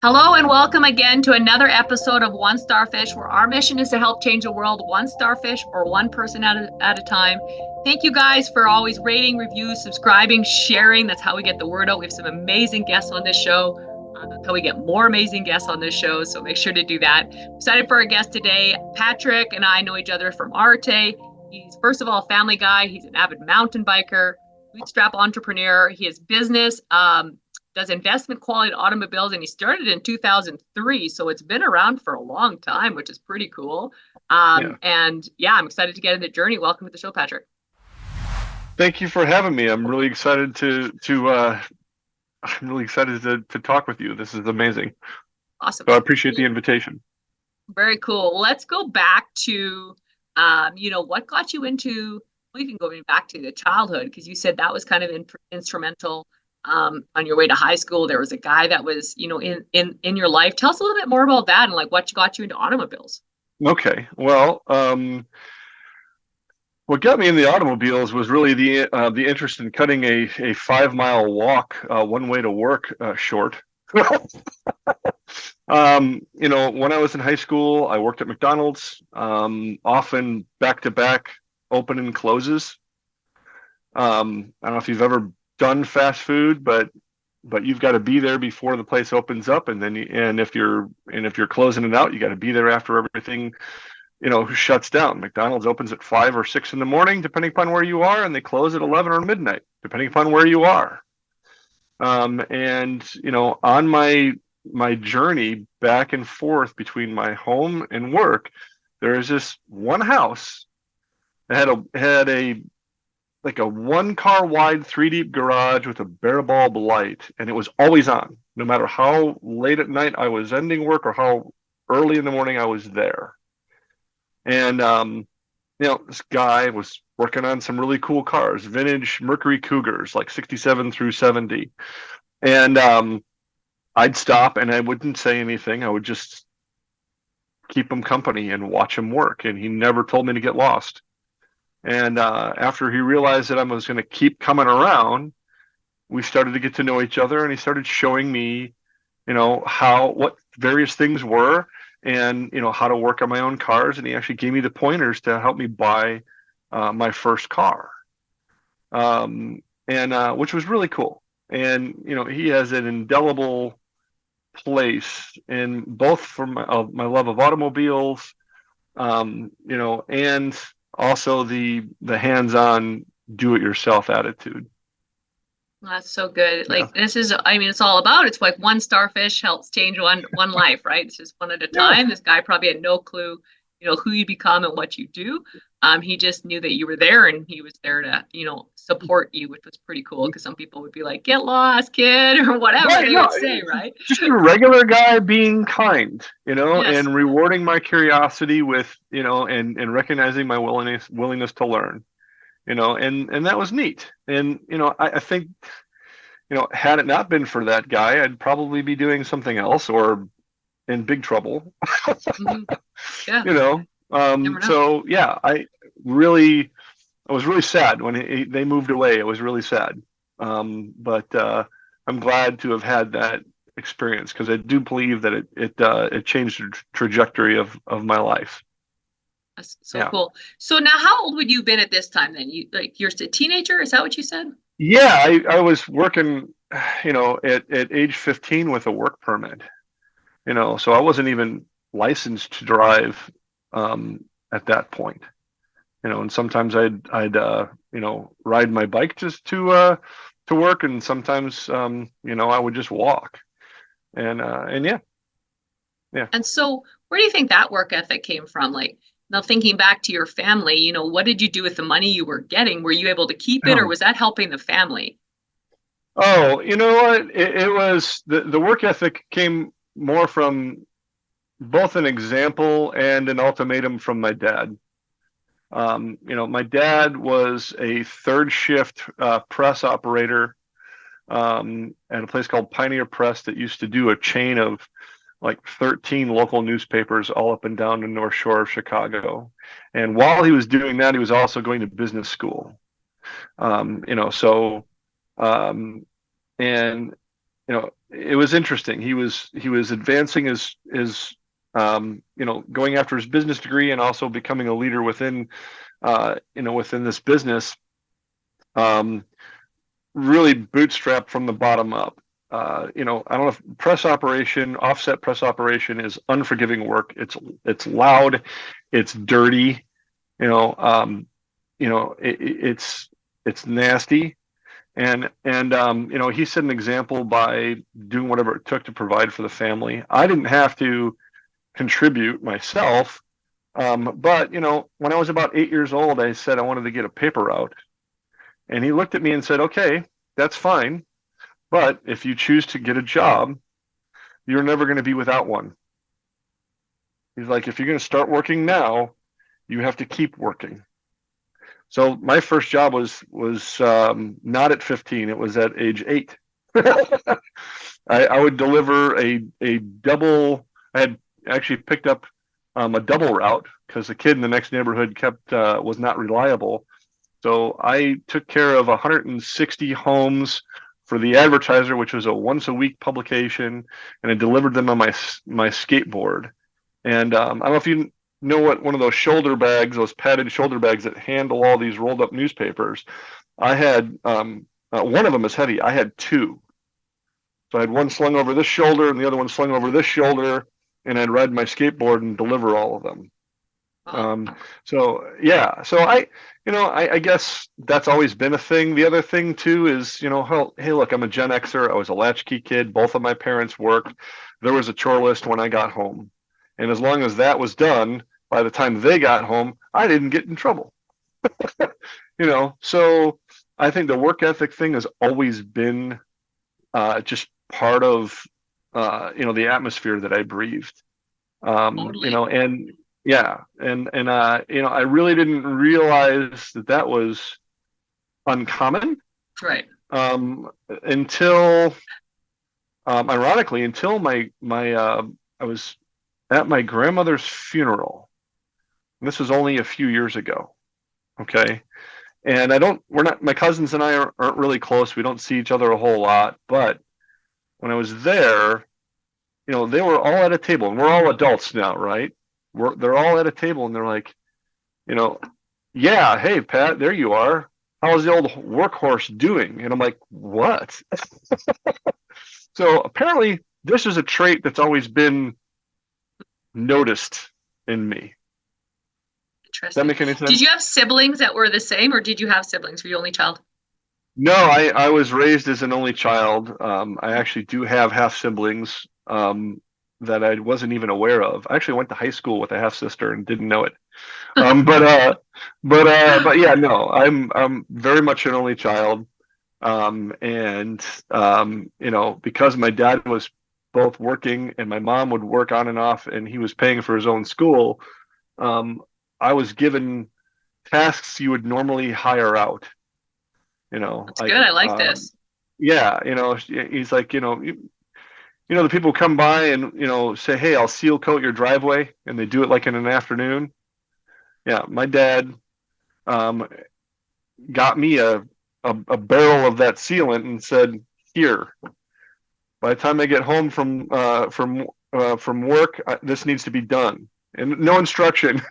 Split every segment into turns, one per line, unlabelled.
Hello and welcome again to another episode of One Starfish, where our mission is to help change the world one starfish or one person at a time. Thank you guys for always rating, reviews, subscribing, sharing. That's how we get the word out. We have some amazing guests on this show. That's how we get more amazing guests on this show. So make sure to do that. Excited for our guest today. Patrick and I know each other from Arte. He's first of all a family guy. He's an avid mountain biker, bootstrap entrepreneur. He has business. Does investment quality automobiles, and he started in 2003, so it's been around for a long time, which is pretty cool. And yeah, I'm excited to get into the journey. Welcome to the show, Patrick.
Thank you for having me. I'm really excited to talk with you. This is amazing.
Awesome.
So I appreciate the invitation.
Very cool. Let's go back to what got you into, well, you can go back to the childhood, because you said that was kind of instrumental. On your way to high school, there was a guy that was, in your life. Tell us a little bit more about that and like what got you into automobiles.
Okay. Well, what got me in the automobiles was really the interest in cutting a 5 mile walk one way to work short. When I was in high school, I worked at McDonald's, often back to back open and closes. I don't know if you've ever done fast food, but you've got to be there before the place opens up, and then if you're closing it out, you got to be there after everything shuts down. McDonald's opens at 5 or 6 in the morning, depending upon where you are, and they close at 11 or midnight, depending upon where you are. On my journey back and forth between my home and work, there was this one house that had a like a 1 car wide 3 deep garage with a bare bulb light, and it was always on, no matter how late at night I was ending work or how early in the morning I was there. And this guy was working on some really cool cars, vintage Mercury Cougars, like 67 through 70. And I'd stop and I wouldn't say anything. I would just keep him company and watch him work, and he never told me to get lost. And after he realized that I was going to keep coming around, we started to get to know each other, and he started showing me, what various things were, and how to work on my own cars. And he actually gave me the pointers to help me buy my first car, which was really cool. And he has an indelible place in both for my love of automobiles, and also the hands-on do-it-yourself attitude.
That's so good. Like this is, I mean, it's all about, it's like one starfish helps change one life, right? It's just one at a time. This guy probably had no clue, who you become and what you do. He just knew that you were there, and he was there to, support you, which was pretty cool, because some people would be like, get lost, kid, or whatever they would say, right?
Just a regular guy being kind,
Yes.
and rewarding my curiosity with, and recognizing my willingness to learn, and that was neat. And, I think, had it not been for that guy, I'd probably be doing something else or in big trouble.
Mm-hmm. Yeah.
So yeah, I was really sad when they moved away. I was really sad. But I'm glad to have had that experience, because I do believe that it changed the trajectory of my life.
That's so cool. So now, how old would you have been at this time then? You're a teenager? Is that what you said?
Yeah, I was working, at age 15 with a work permit, so I wasn't even licensed to drive at that point. And sometimes I'd ride my bike just to work, and sometimes I would just walk, and yeah.
And so, where do you think that work ethic came from? Like, now thinking back to your family, what did you do with the money you were getting? Were you able to keep it, or was that helping the family?
Oh, you know what? It was the work ethic came more from both an example and an ultimatum from my dad. My dad was a third shift press operator at a place called Pioneer Press that used to do a chain of like 13 local newspapers all up and down the North Shore of Chicago. And while he was doing that, he was also going to business school. So, and it was interesting. He was advancing his going after his business degree and also becoming a leader within within this business. Really bootstrapped from the bottom up. I don't know if offset press operation is unforgiving work. It's loud, it's dirty, it's nasty. And he set an example by doing whatever it took to provide for the family. I didn't have to contribute myself, but when I was about 8 years old, I said I wanted to get a paper route, and he looked at me and said, "Okay, that's fine, but if you choose to get a job, you're never going to be without one." He's like, "If you're going to start working now, you have to keep working." So my first job was not at 15; it was at age 8. I would deliver a double. I had actually picked up a double route because the kid in the next neighborhood was not reliable. So I took care of 160 homes for the Advertiser, which was a once a week publication, and I delivered them on my skateboard. And I don't know if you know what one of those shoulder bags, those padded shoulder bags that handle all these rolled up newspapers. I had one of them is heavy. I had two. So I had one slung over this shoulder and the other one slung over this shoulder, and I'd ride my skateboard and deliver all of them. So I guess that's always been a thing. The other thing too is, hey, look, I'm a Gen Xer. I was a latchkey kid. Both of my parents worked. There was a chore list when I got home. And as long as that was done, by the time they got home, I didn't get in trouble. So I think the work ethic thing has always been just part of, the atmosphere that I breathed.
Totally.
And yeah, and I really didn't realize that was uncommon.
Right.
Until, ironically, until I was at my grandmother's funeral. And this was only a few years ago. Okay. And my cousins and I aren't really close. We don't see each other a whole lot. But when I was there, they were all at a table, and we're all adults now, right? They're all at a table, and they're like, yeah, hey, Pat, there you are. How's the old workhorse doing? And I'm like, what? So apparently this is a trait that's always been noticed in me.
Interesting.
Does that make any sense?
Did you have siblings that were the same, or did you have siblings? Were you only child?
No, I was raised as an only child. I actually do have half siblings that I wasn't even aware of. I actually went to high school with a half sister and didn't know it. But yeah, no, I'm very much an only child. Because my dad was both working and my mom would work on and off, and he was paying for his own school, I was given tasks you would normally hire out.
That's good. I like this.
Yeah, he's like, the people come by and say, hey, I'll seal coat your driveway, and they do it like in an afternoon. Yeah, my dad got me a barrel of that sealant and said, here. By the time I get home from work, this needs to be done, and no instruction.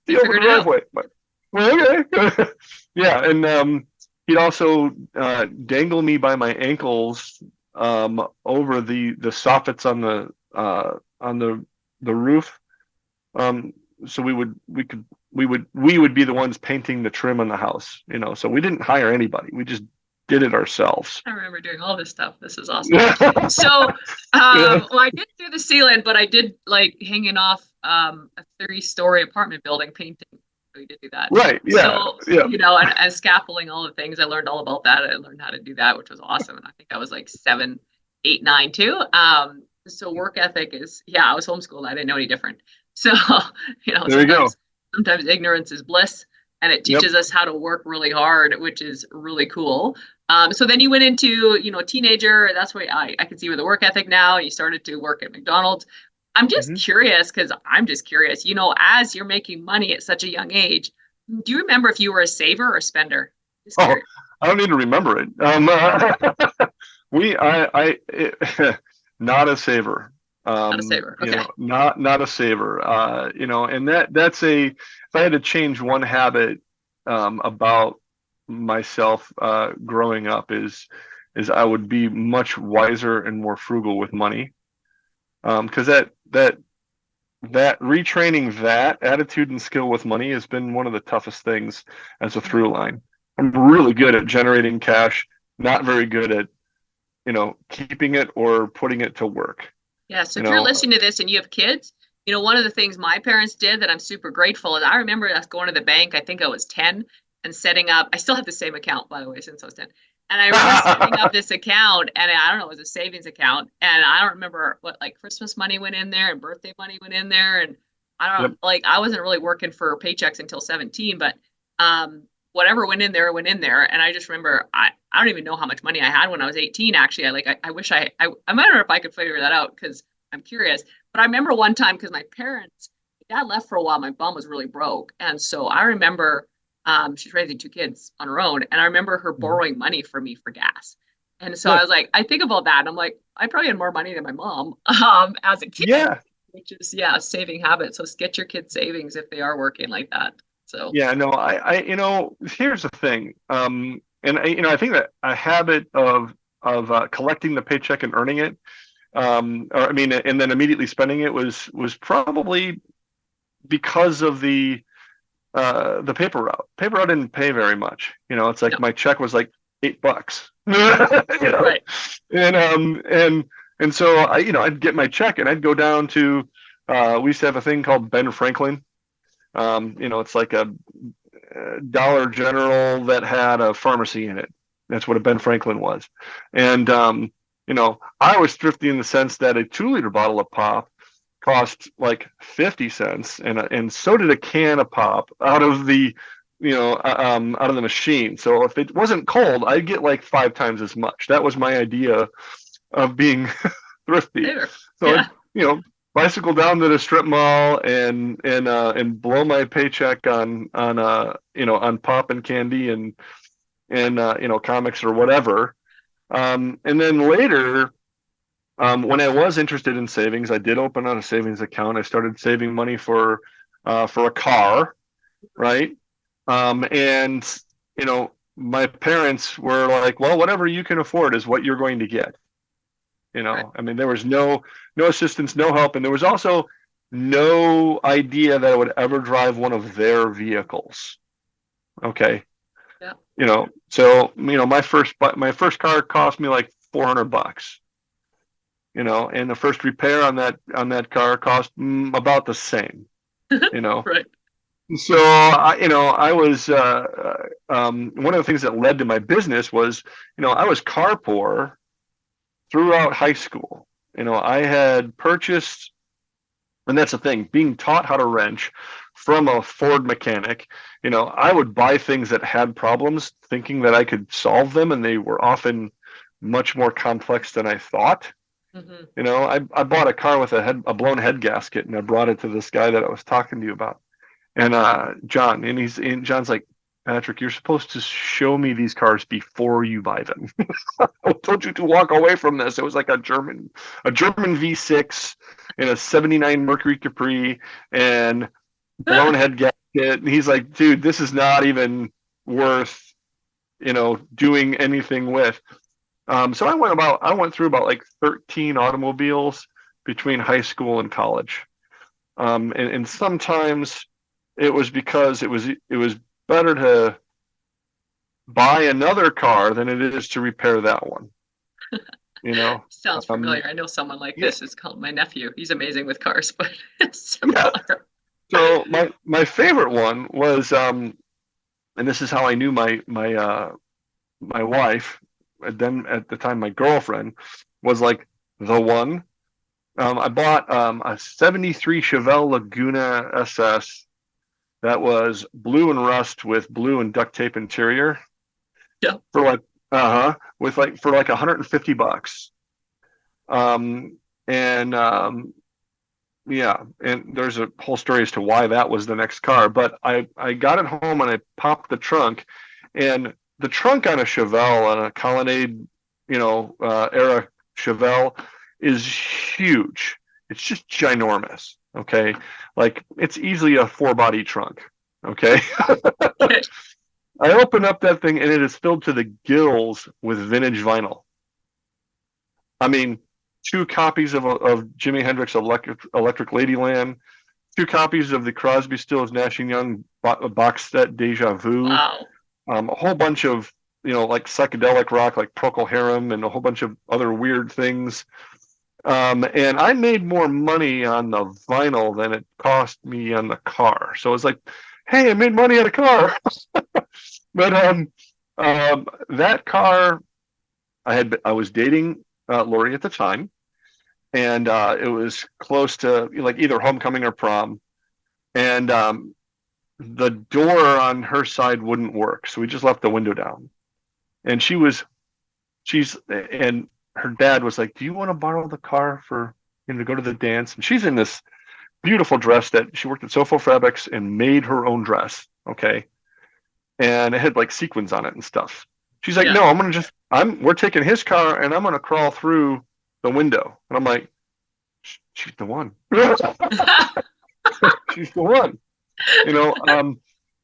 Seal the driveway. Well, okay. Yeah, and he'd also dangle me by my ankles over the soffits on the roof. So we would be the ones painting the trim on the house, so we didn't hire anybody. We just did it ourselves.
I remember doing all this stuff. This is awesome. So, well, I didn't do the sealant, but I did like hanging off a 3-story apartment building painting. We did do that.
Right. Yeah.
So,
yeah.
and scaffolding, all the things. I learned all about that. I learned how to do that, which was awesome. And I think I was like 7, 8, 9 too. So work ethic is, I was homeschooled. I didn't know any different. So,
there you go.
Sometimes ignorance is bliss, and it teaches us how to work really hard, which is really cool. So then you went into, teenager. That's why I can see with the work ethic now. You started to work at McDonald's. I'm just curious, because I'm just curious, as you're making money at such a young age, do you remember if you were a saver or a spender?
I don't need to remember it. Not a saver.
Not a saver. Okay.
Not a saver. And that's if I had to change one habit about myself growing up is I would be much wiser and more frugal with money. Because that retraining that attitude and skill with money has been one of the toughest things as a through line. I'm really good at generating cash, not very good at, keeping it or putting it to work.
Yeah. So if you're listening to this and you have kids, one of the things my parents did that I'm super grateful is I remember us going to the bank, I think I was 10, and setting up, I still have the same account, by the way, since I was 10. And I remember setting up this account, and I don't know, it was a savings account. And I don't remember what, like, Christmas money went in there and birthday money went in there. And I don't like, I wasn't really working for paychecks until 17, but whatever went in there went in there. And I just remember, I don't even know how much money I had when I was 18, actually. I wish I wonder if I could figure that out because I'm curious. But I remember one time, because my dad left for a while, my mom was really broke. And so I remember, she's raising 2 kids on her own. And I remember her borrowing money from me for gas. And so I was like, I think about that. And I'm like, I probably had more money than my mom as a kid.
Yeah.
Which is, saving habits. So get your kids savings if they are working like that. So
yeah, no, here's the thing. And I think that a habit of collecting the paycheck and earning it, and then immediately spending it was probably because of the paper route. Paper route didn't pay very much. It's like my check was like $8.
Right.
And so I'd get my check and I'd go down to we used to have a thing called Ben Franklin. It's like a Dollar General that had a pharmacy in it. That's what a Ben Franklin was. And I was thrifty in the sense that a 2-liter bottle of pop cost like 50 cents, and so did a can of pop out of the out of the machine. So if it wasn't cold, I'd get like 5 times as much. That was my idea of being thrifty. So bicycle down to the strip mall and blow my paycheck on pop and candy and comics or whatever. And then later, when I was interested in savings, I did open on a savings account. I started saving money for a car, right? And my parents were like, well, whatever you can afford is what you're going to get. Right. I mean, there was no assistance, no help, and there was also no idea that I would ever drive one of their vehicles. Okay. Yeah. So my first car cost me like $400. And the first repair on that car cost about the same.
Right.
So I was one of the things that led to my business was I was car poor throughout high school. I had purchased, and that's the thing, being taught how to wrench from a Ford mechanic, I would buy things that had problems thinking that I could solve them, and they were often much more complex than I thought. Mm-hmm. I bought a car with a blown head gasket, and I brought it to this guy that I was talking to you about. And John, and John's like, Patrick, you're supposed to show me these cars before you buy them. I told you to walk away from this. It was like a German V6 and a '79 Mercury Capri and blown head gasket. And he's like, dude, this is not even worth, doing anything with. So I went through about like 13 automobiles between high school and college. And sometimes it was because it was better to buy another car than it is to repair that one.
Sounds familiar. I know someone like this. It's called my nephew. He's amazing with cars, but it's similar. Yeah.
So my favorite one was, and this is how I knew my wife, and then at the time my girlfriend, was like the one. I bought a '73 Chevelle Laguna SS. That was blue and rust with blue and duct tape interior. Yeah. For like $150. And there's a whole story as to why that was the next car. But I got it home and I popped the trunk, and the trunk on a Chevelle, on a Colonnade, era Chevelle, is huge. It's just ginormous. Okay, like it's easily a 4-body trunk. Okay, I open up that thing and it is filled to the gills with vintage vinyl. I mean, 2 copies of Jimi Hendrix Electric Ladyland, 2 copies of the Crosby, Stills, Nash and Young box set Deja Vu,
Wow.
a whole bunch of like psychedelic rock like Procol Harum and a whole bunch of other weird things. And I made more money on the vinyl than it cost me on the car. So it's like, hey, I made money on a car. But that car, I was dating Lori at the time, and it was close to like either homecoming or prom, and the door on her side wouldn't work, so we just left the window down. And and her dad was like, "Do you want to borrow the car for to go to the dance?" And she's in this beautiful dress that she worked at Sofo Fabrics and made her own dress. Okay, and it had like sequins on it and stuff. She's like,
Yeah.
"No, we're taking his car and I'm gonna crawl through the window." And I'm like, "She's the one." She's the one.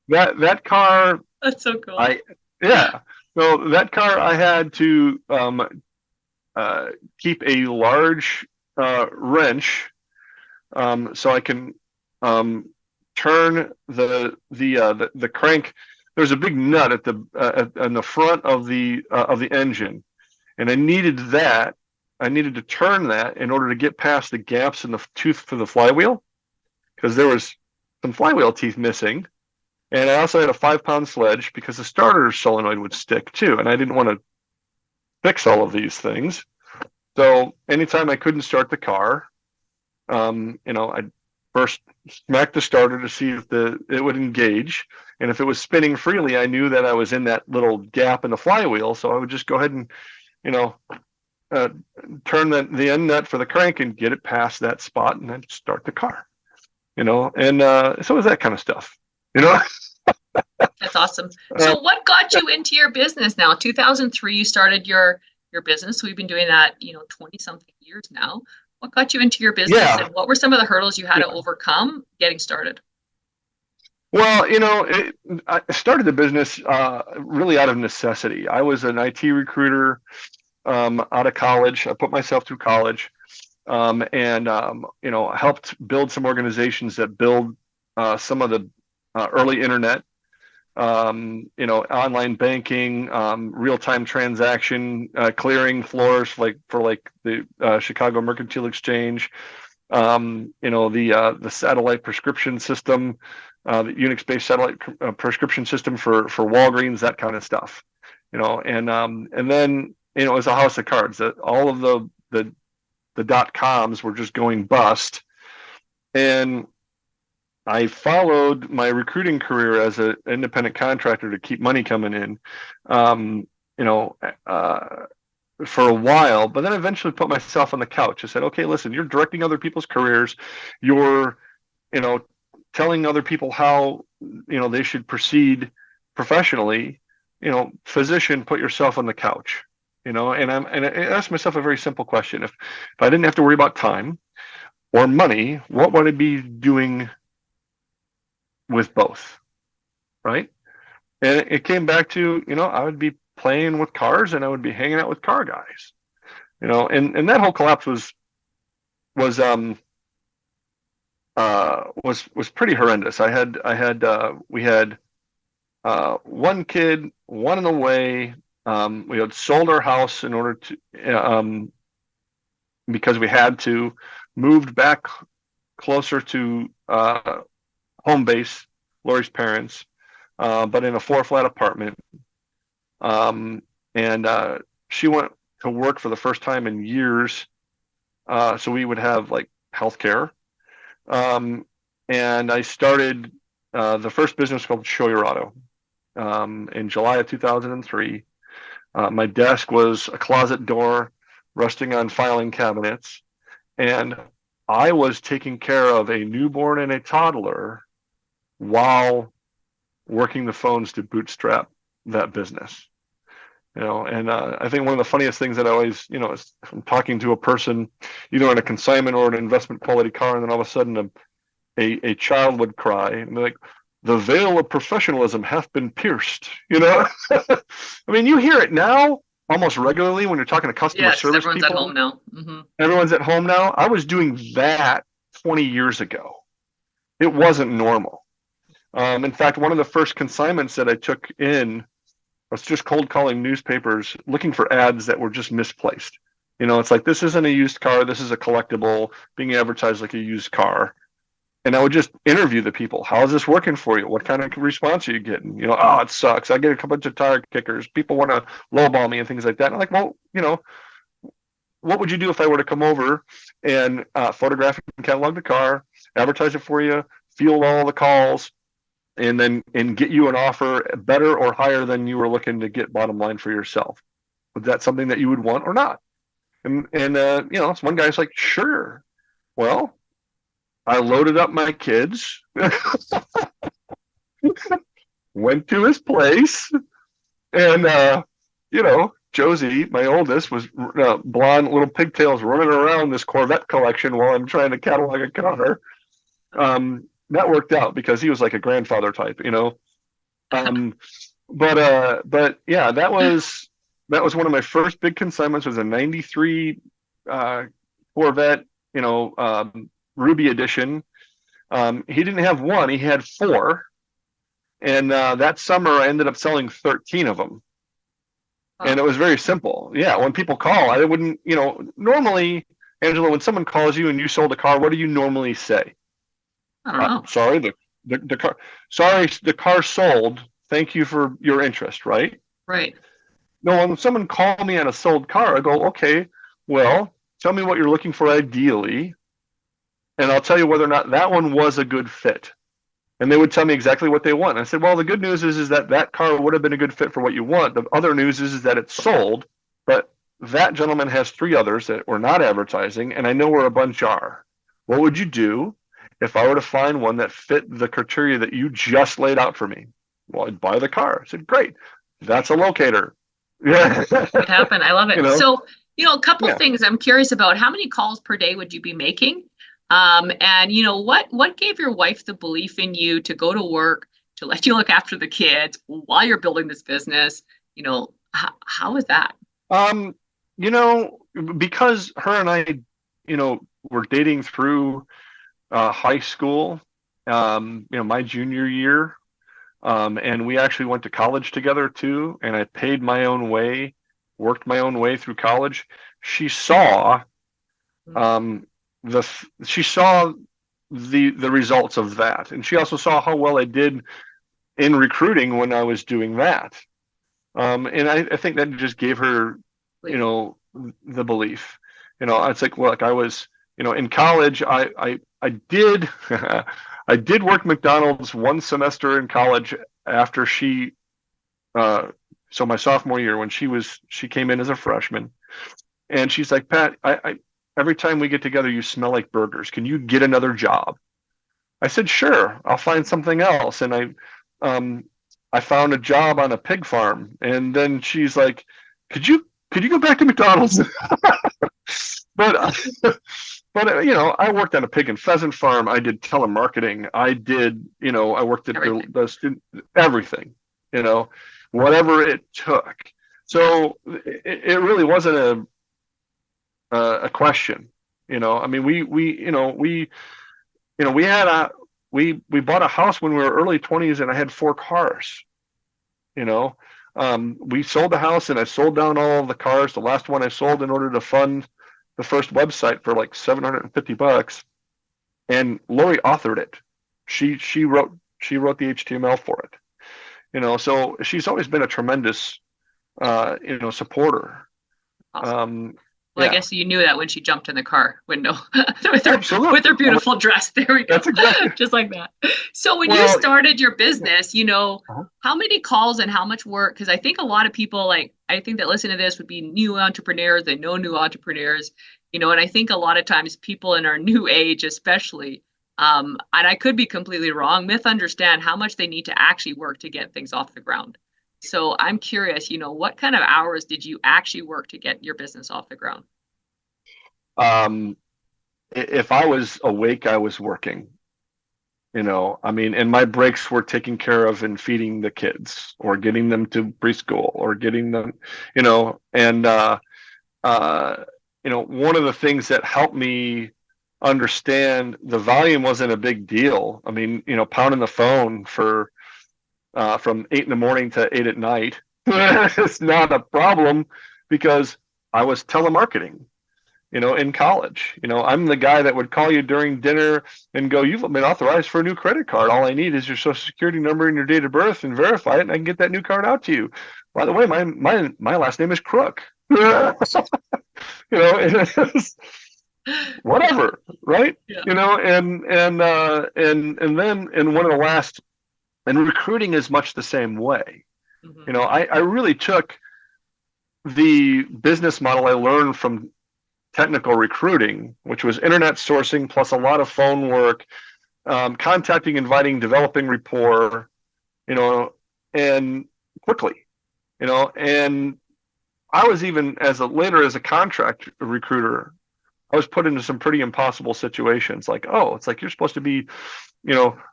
That car,
That's so cool.
I yeah. So that car, I had to keep a large wrench, so I can turn the crank. There's a big nut at on the front of the engine, and I needed that. I needed to turn that in order to get past the gaps in the tooth for the flywheel, because there was some flywheel teeth missing. And I also had a 5-pound sledge because the starter solenoid would stick too, and I didn't want to fix all of these things. So anytime I couldn't start the car, I'd first smack the starter to see if it would engage, and if it was spinning freely, I knew that I was in that little gap in the flywheel. So I would just go ahead and, turn the end nut for the crank and get it past that spot, and then start the car. And so it was that kind of stuff.
That's awesome. So what got you into your business now? 2003, you started your business. We've been doing that, 20 something years now. What got you into your business,
Yeah.
and what were some of the hurdles you had to overcome getting started?
Well, I started the business really out of necessity. I was an IT recruiter out of college. I put myself through college, and helped build some organizations that build some of the early internet, online banking, real-time transaction clearing floors for the Chicago Mercantile Exchange, the satellite prescription system, the Unix-based satellite prescription system for Walgreens, that kind of stuff. And then it was a house of cards that all of the .coms were just going bust, and I followed my recruiting career as an independent contractor to keep money coming in, for a while, but then eventually put myself on the couch. I said, okay, listen, you're directing other people's careers. You're, telling other people how, they should proceed professionally. Physician, put yourself on the couch, and I asked myself a very simple question. If I didn't have to worry about time or money, what would I be doing with both, right? And it came back to, I would be playing with cars and I would be hanging out with car guys, and that whole collapse was pretty horrendous. We had one kid, one in the way. We had sold our house in order to, because we had to, moved back closer to home base, Lori's parents, but in a 4-flat apartment. And she went to work for the first time in years, so we would have like health care. And I started the first business called Show Your Auto in July of 2003. My desk was a closet door resting on filing cabinets, and I was taking care of a newborn and a toddler while working the phones to bootstrap that business. And I think one of the funniest things that I always, is from talking to a person, either on a consignment or an investment quality car, and then all of a sudden a child would cry and be like, the veil of professionalism hath been pierced. I mean, you hear it now almost regularly when you're talking to customer
Yes,
service
everyone's
people.
at home now. Mm-hmm.
Everyone's at home now. I was doing that 20 years ago. It wasn't normal. In fact, one of the first consignments that I took in, I was just cold calling newspapers looking for ads that were just misplaced. It's like, this isn't a used car. This is a collectible being advertised like a used car. And I would just interview the people. How is this working for you? What kind of response are you getting? Oh, it sucks. I get a bunch of tire kickers. People want to lowball me and things like that. And I'm like, well, what would you do if I were to come over and photograph and catalog the car, advertise it for you, field all the calls, and get you an offer better or higher than you were looking to get bottom line for yourself? Was that something that you would want or not? And so one guy's like, sure. Well, I loaded up my kids, went to his place, and Josie, my oldest, was blonde, little pigtails, running around this Corvette collection while I'm trying to catalog a car. That worked out because he was like a grandfather type. But yeah, that was one of my first big consignments. Was a '93 Corvette, Ruby edition. He didn't have one; he had four. And that summer, I ended up selling 13 of them. And it was very simple. Yeah, when people call, I wouldn't, normally, Angela, when someone calls you and you sold a car, what do you normally say?
I don't know.
Sorry, the car. Sorry, the car sold. Thank you for your interest. Right.
Right.
No, when someone called me on a sold car, I go, okay, well, tell me what you're looking for ideally, and I'll tell you whether or not that one was a good fit. And they would tell me exactly what they want. And I said, well, the good news is that car would have been a good fit for what you want. The other news is that it's sold, but that gentleman has three others that we're not advertising, and I know where a bunch are. What would you do if I were to find one that fit the criteria that you just laid out for me? Well, I'd buy the car. I said, great. That's a locator.
Yeah. It happened. I love it. So, a couple of things I'm curious about. How many calls per day would you be making? And what gave your wife the belief in you to go to work, to let you look after the kids while you're building this business? How was that?
Because her and I, were dating through high school, my junior year, and we actually went to college together too. And I paid my own way, worked my own way through college. She saw, she saw the results of that, and she also saw how well I did in recruiting when I was doing that, and I think that just gave her, the belief. It's like, look, I was, in college, I did I did work McDonald's one semester in college after she, so my sophomore year when she came in as a freshman, and she's like, Pat, I every time we get together, you smell like burgers. Can you get another job? I said, sure, I'll find something else. And I found a job on a pig farm. And then she's like, could you go back to McDonald's? but I worked on a pig and pheasant farm. I did telemarketing. I did, I worked at the student, everything, whatever it took. So it really wasn't a question. I mean, we bought a house when we were early 20s, and I had 4 cars. We sold the house, and I sold down all of the cars. The last one I sold in order to fund the first website for like $750, and Lori authored it. She wrote the HTML for it. So she's always been a tremendous supporter.
Awesome. Well, yeah. I guess you knew that when she jumped in the car window with her beautiful dress. There we go. That's exactly. Just like that. So when you started your business, how many calls and how much work? Because I think a lot of people, I think that listen to this would be new entrepreneurs. They know new entrepreneurs, and I think a lot of times people in our new age, especially, and I could be completely wrong, misunderstand how much they need to actually work to get things off the ground. So I'm curious, what kind of hours did you actually work to get your business off the ground?
Um, if I was awake, I was working. I mean, and my breaks were taking care of and feeding the kids or getting them to preschool or getting them, and uh, one of the things that helped me understand the volume wasn't a big deal. I mean, pounding the phone for from 8 in the morning to 8 at night, it's not a problem because I was telemarketing. In college. I'm the guy that would call you during dinner and go, "You've been authorized for a new credit card. All I need is your social security number and your date of birth and verify it, and I can get that new card out to you. By the way, my last name is Krook." It's whatever, right?
Yeah.
And then in one of the last, and recruiting is much the same way.
Mhm.
I really took the business model I learned from technical recruiting, which was internet sourcing plus a lot of phone work, contacting, inviting, developing rapport, and quickly, and I was even later as a contract recruiter, I was put into some pretty impossible situations. Like, oh, it's like you're supposed to be,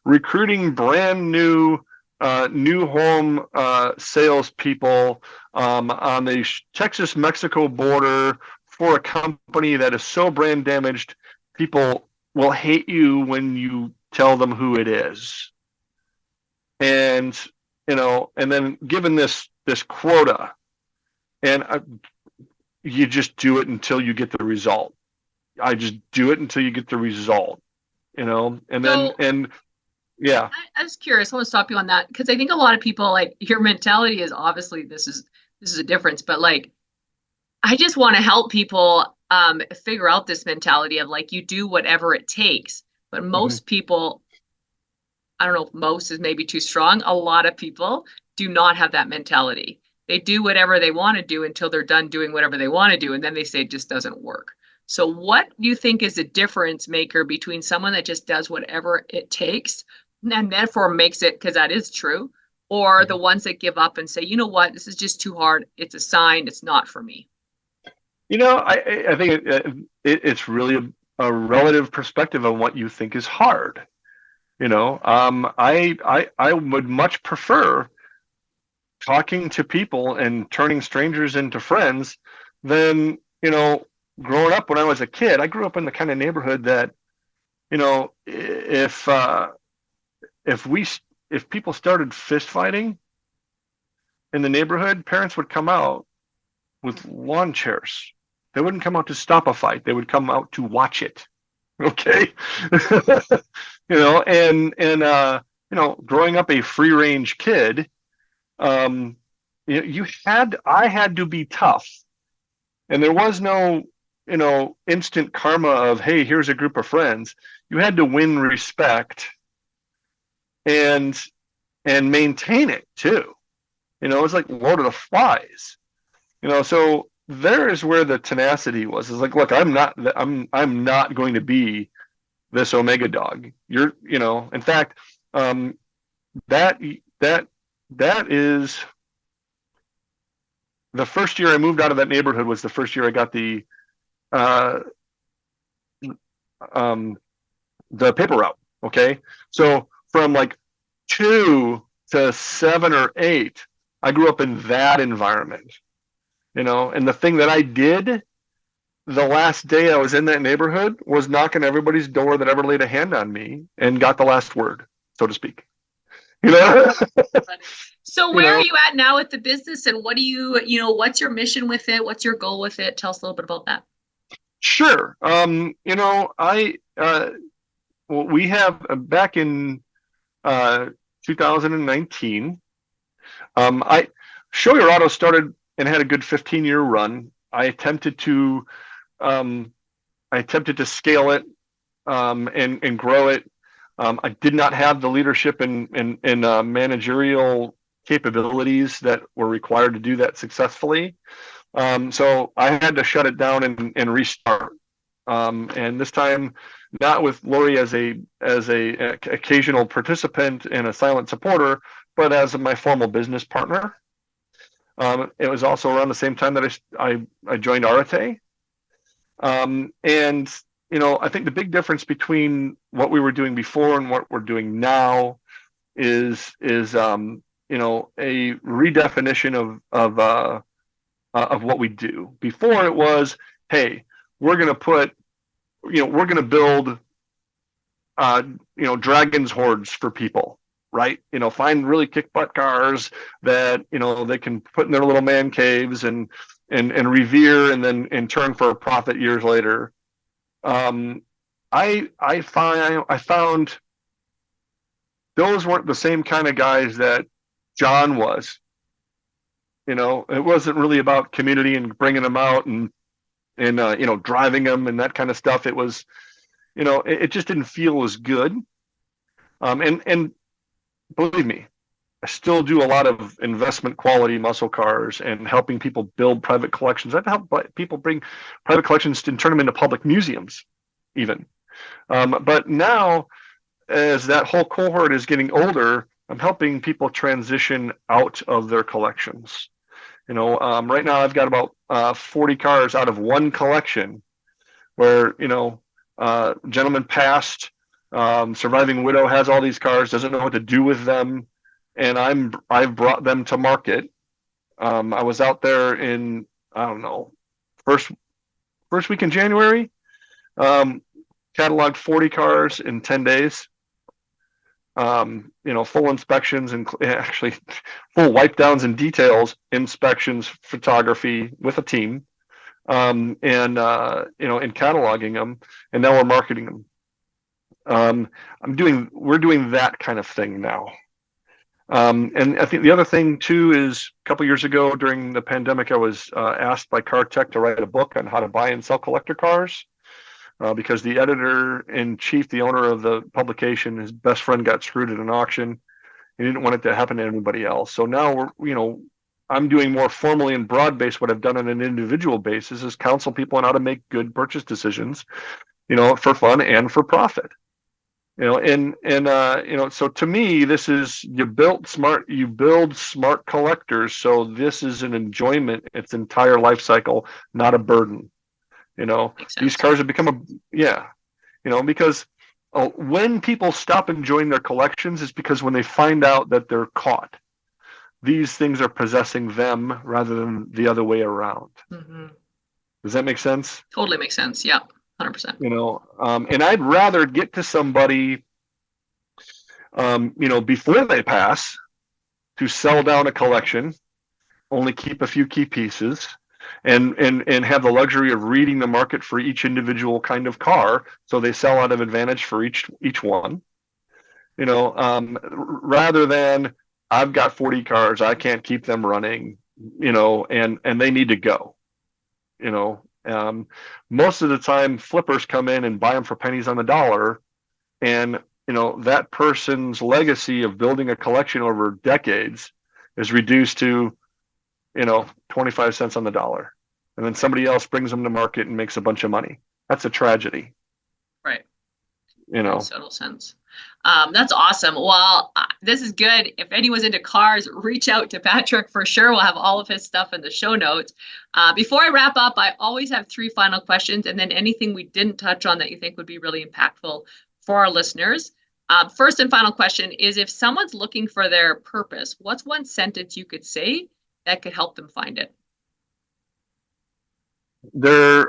recruiting brand new home salespeople on the Texas-Mexico border for a company that is so brand damaged, people will hate you when you tell them who it is. And and then given this quota, and you just do it until you get the result. I just do it until you get the result, and then
So
yeah.
I was curious. I want to stop you on that because I think a lot of people like your mentality is obviously this is a difference, but like I just want to help people figure out this mentality of like you do whatever it takes. But
Mhm.
most people, I don't know if most is maybe too strong. A lot of people do not have that mentality. They do whatever they want to do until they're done doing whatever they want to do, and then they say it just doesn't work. So, what do you think is the difference maker between someone that just does whatever it takes and therefore makes it, because that is true, or the ones that give up and say, you know what, this is just too hard. It's a sign. It's not for me.
I think it's really a relative perspective on what you think is hard. I would much prefer talking to people and turning strangers into friends than growing up when I was a kid. I grew up in the kind of neighborhood that if we if people started fist fighting in the neighborhood, parents would come out with lawn chairs. They wouldn't come out to stop a fight. They would come out to watch it. Okay. And growing up a free range kid, um, I had to be tough, and there was no, instant karma of, hey, here's a group of friends. You had to win respect and maintain it too. It's like Lord of the Flies. So there is where the tenacity was. It's like, look, I'm not going to be this Omega dog. In fact, um, that that that is the first year I moved out of that neighborhood was the first year I got uh, um, the paper route. Okay, so from like 2 to 7 or 8, I grew up in that environment. And the thing that I did the last day I was in that neighborhood was knocking everybody's door that ever laid a hand on me and got the last word, so to speak. You know,
So
you
where are
know,
you at now with the business and what do what's your mission with it? What's your goal with it? Tell us a little bit about that.
sure. I well, we have back in uh 2019. I Show Your Auto started and had a good 15-year run. Um, I attempted to scale it and grow it. I did not have the leadership and managerial capabilities that were required to do that successfully. So I had to shut it down and restart. And this time, not with Lori as a occasional participant and a silent supporter, but as my formal business partner. It was also around the same time that I joined Arate. And, I think the big difference between what we were doing before and what we're doing now is a redefinition of what we do. Before it was, hey, we're going to build, Dragon's hordes for people, right? Find really kick butt cars that, they can put in their little man caves and revere and then in turn for a profit years later. I found those weren't the same kind of guys that John was. It wasn't really about community and bringing them out and driving them and that kind of stuff. It was, it just didn't feel as good. And believe me, I still do a lot of investment quality muscle cars and helping people build private collections. I've helped people bring private collections and turn them into public museums, even. But now, as that whole cohort is getting older, I'm helping people transition out of their collections. Right now I've got about 40 cars out of one collection where, gentleman passed, surviving widow has all these cars, doesn't know what to do with them. And I've brought them to market. I was out there in, I don't know, first week in January, cataloged 40 cars in 10 days. Full inspections and actually full wipe downs and details, inspections, photography with a team, and cataloging them, and now we're marketing them. We're doing that kind of thing now. And I think the other thing too is a couple years ago during the pandemic, I was asked by Car Tech to write a book on how to buy and sell collector cars. Because the editor-in-chief, the owner of the publication, his best friend got screwed at an auction. He didn't want it to happen to anybody else. So now I'm doing more formally and broad-based what I've done on an individual basis is counsel people on how to make good purchase decisions, for fun and for profit. So to me, this is you build smart collectors. So this is an enjoyment its entire life cycle, not a burden. These cars have become because when people stop enjoying their collections is because when they find out that they're caught, these things are possessing them rather than the other way around. Mm-hmm. Does that make sense?
Totally makes sense. Yeah, 100%.
And I'd rather get to somebody, before they pass, to sell down a collection, only keep a few key pieces, and have the luxury of reading the market for each individual kind of car, so they sell out of advantage for each one. Rather than I've got 40 cars, I can't keep them running, and they need to go. Most of the time, flippers come in and buy them for pennies on the dollar, and that person's legacy of building a collection over decades is reduced to 25 cents on the dollar. And then somebody else brings them to market and makes a bunch of money. That's a tragedy.
Right. Makes total sense. That's awesome. Well, this is good. If anyone's into cars, reach out to Patrick for sure. We'll have all of his stuff in the show notes. Before I wrap up, I always have 3 final questions, and then anything we didn't touch on that you think would be really impactful for our listeners. First and final question is, if someone's looking for their purpose, what's one sentence you could say that could help them find it?
That's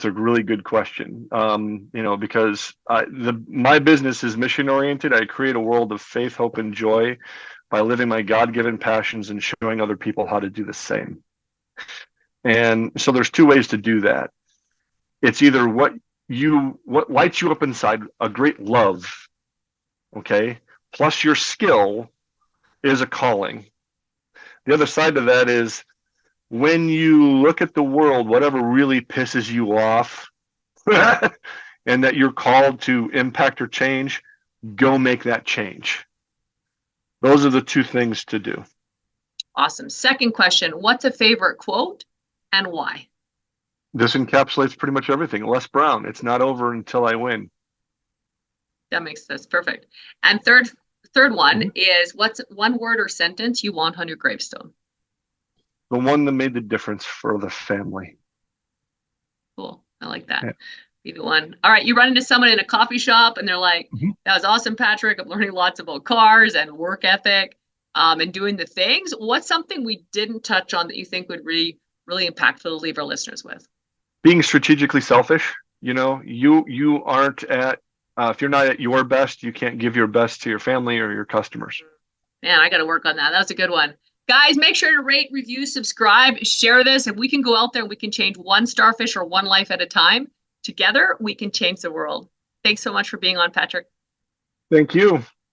a really good question. Because my business is mission oriented. I create a world of faith, hope, and joy by living my God-given passions and showing other people how to do the same. And so there's 2 ways to do that. It's either what lights you up inside, a great love, okay, plus your skill is a calling. The other side of that is when you look at the world, whatever really pisses you off and that you're called to impact or change, go make that change. Those are the 2 things to do.
Awesome. Second question, what's a favorite quote and why?
This encapsulates pretty much everything. Les Brown, it's not over until I win.
That makes sense. Perfect. And third third one is, what's one word or sentence you want on your gravestone?
The one that made the difference for the family.
Cool. I like that.
Yeah.
Be the one. All right. You run into someone in a coffee shop and they're like,
Mm-hmm.
that was awesome, Patrick. I'm learning lots about cars and work ethic, and doing the things. What's something we didn't touch on that you think would really impactful to leave our listeners with?
Being strategically selfish. You know, you aren't at, if you're not at your best, you can't give your best to your family or your customers.
Man, I got to work on that. That was a good one. Guys, make sure to rate, review, subscribe, share this. If we can go out there and we can change one starfish or one life at a time, together, we can change the world. Thanks so much for being on, Patrick.
Thank you.